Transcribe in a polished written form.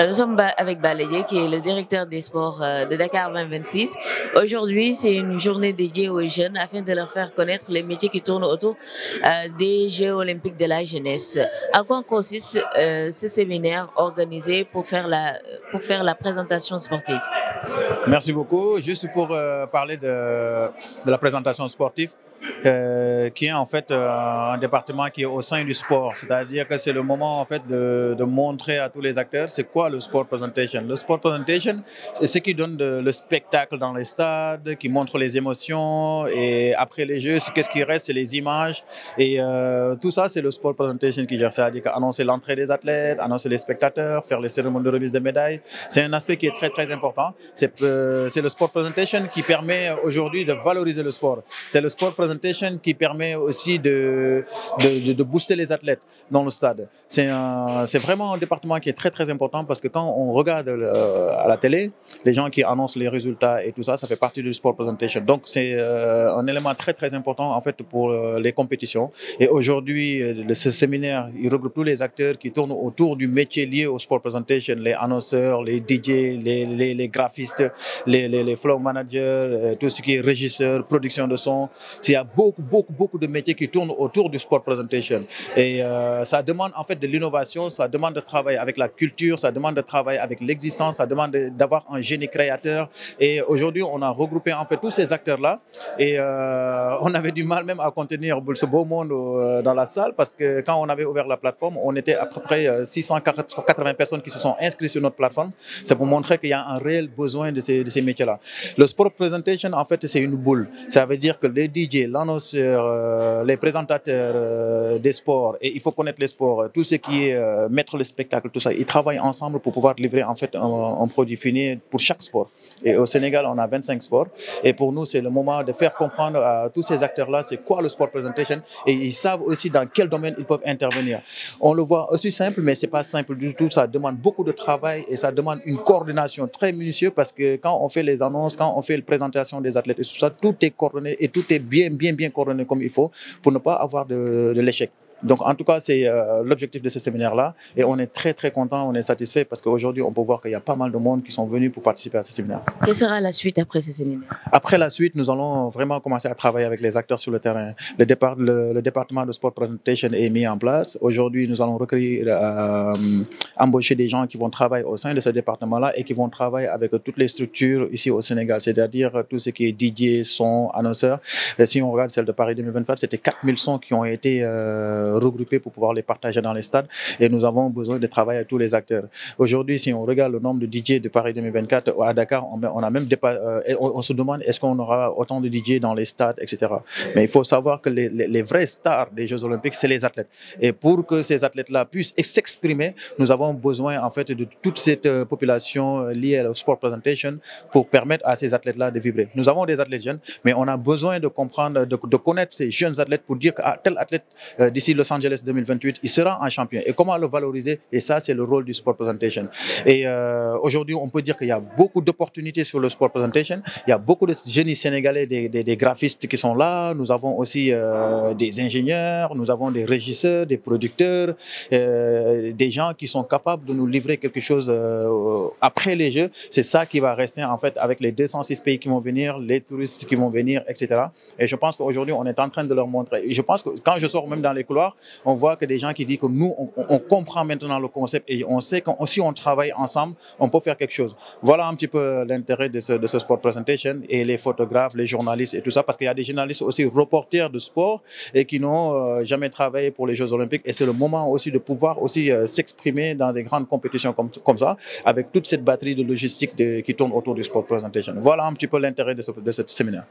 Nous sommes avec Balédié, qui est le directeur des sports de Dakar 2026. Aujourd'hui, c'est une journée dédiée aux jeunes afin de leur faire connaître les métiers qui tournent autour des Jeux olympiques de la jeunesse. À quoi consiste ce séminaire organisé pour faire la présentation sportive? Merci beaucoup. Juste pour parler de la présentation sportive, qui est en fait un département qui est au sein du sport. C'est-à-dire que c'est le moment en fait de montrer à tous les acteurs c'est quoi le sport presentation. Le sport presentation, c'est ce qui donne le spectacle dans les stades, qui montre les émotions. Et après les jeux, qu'est-ce qui reste? C'est les images. Et tout ça, c'est le sport presentation qui gère ça. C'est-à-dire annoncer l'entrée des athlètes, annoncer les spectateurs, faire les cérémonies de remise des médailles. C'est un aspect qui est très, très important. C'est le sport presentation qui permet aujourd'hui de valoriser le sport. C'est le sport presentation qui permet aussi de booster les athlètes dans le stade. C'est vraiment un département qui est très, très important parce que quand on regarde à la télé, les gens qui annoncent les résultats et tout ça, ça fait partie du sport presentation. Donc, c'est un élément très, très important en fait pour les compétitions. Et aujourd'hui, ce séminaire, il regroupe tous les acteurs qui tournent autour du métier lié au sport presentation, les annonceurs, les DJ, les graphistes, les flow managers, tout ce qui est régisseur, production de son. Il y a beaucoup de métiers qui tournent autour du sport presentation. Et ça demande en fait de l'innovation, ça demande de travailler avec la culture, ça demande de travailler avec l'existence, ça demande d'avoir un génie créateur. Et aujourd'hui, on a regroupé en fait tous ces acteurs-là. Et on avait du mal même à contenir ce beau monde dans la salle parce que quand on avait ouvert la plateforme, on était à peu près 680 personnes qui se sont inscrites sur notre plateforme. C'est pour montrer qu'il y a un réel besoin de ces métiers-là. Le sport presentation, en fait, c'est une boule. Ça veut dire que les DJ, l'annonceur, les présentateurs des sports, et il faut connaître les sports, tout ce qui est mettre le spectacle, tout ça, ils travaillent ensemble pour pouvoir livrer en fait un produit fini pour chaque sport. Et au Sénégal, on a 25 sports. Et pour nous, c'est le moment de faire comprendre à tous ces acteurs-là c'est quoi le sport presentation et ils savent aussi dans quel domaine ils peuvent intervenir. On le voit aussi simple, mais c'est pas simple du tout. Ça demande beaucoup de travail et ça demande une coordination très minutieuse parce que quand on fait les annonces, quand on fait la présentation des athlètes et tout ça, tout est coordonné et tout est bien coordonné comme il faut pour ne pas avoir de l'échec. Donc, en tout cas, c'est l'objectif de ce séminaire-là. Et on est très, très content, on est satisfait parce qu'aujourd'hui, on peut voir qu'il y a pas mal de monde qui sont venus pour participer à ce séminaire. Quelle sera la suite après ce séminaire? Après la suite, nous allons vraiment commencer à travailler avec les acteurs sur le terrain. Le département de sport presentation est mis en place. Aujourd'hui, nous allons embaucher des gens qui vont travailler au sein de ce département-là et qui vont travailler avec toutes les structures ici au Sénégal, c'est-à-dire tout ce qui est DJ, son, annonceur. Et si on regarde celle de Paris 2024, c'était 4000 sons qui ont été regroupés pour pouvoir les partager dans les stades et nous avons besoin de travailler avec tous les acteurs. Aujourd'hui, si on regarde le nombre de DJ de Paris 2024 à Dakar, on a même on se demande est-ce qu'on aura autant de DJ dans les stades, etc. Mais il faut savoir que les vrais stars des Jeux Olympiques, c'est les athlètes. Et pour que ces athlètes-là puissent s'exprimer, nous avons besoin en fait de toute cette population liée au sport presentation pour permettre à ces athlètes-là de vibrer. Nous avons des athlètes jeunes, mais on a besoin de comprendre, de connaître ces jeunes athlètes pour dire que tel athlète d'ici Los Angeles 2028, il sera un champion. Et comment le valoriser? Et ça, c'est le rôle du sport presentation. Et aujourd'hui, on peut dire qu'il y a beaucoup d'opportunités sur le sport presentation. Il y a beaucoup de génies sénégalais, des graphistes qui sont là. Nous avons aussi des ingénieurs, nous avons des régisseurs, des producteurs, des gens qui sont capables de nous livrer quelque chose après les Jeux. C'est ça qui va rester en fait avec les 206 pays qui vont venir, les touristes qui vont venir, etc. Et je pense qu'aujourd'hui, on est en train de leur montrer. Et je pense que quand je sors même dans les couloirs, on voit que des gens qui disent que nous, on comprend maintenant le concept et on sait que si on travaille ensemble, on peut faire quelque chose. Voilà un petit peu l'intérêt de ce sport presentation et les photographes, les journalistes et tout ça, parce qu'il y a des journalistes aussi reporters de sport et qui n'ont jamais travaillé pour les Jeux Olympiques. Et c'est le moment aussi de pouvoir aussi s'exprimer dans des grandes compétitions comme ça, avec toute cette batterie de logistique qui tourne autour du sport presentation. Voilà un petit peu l'intérêt de ce séminaire.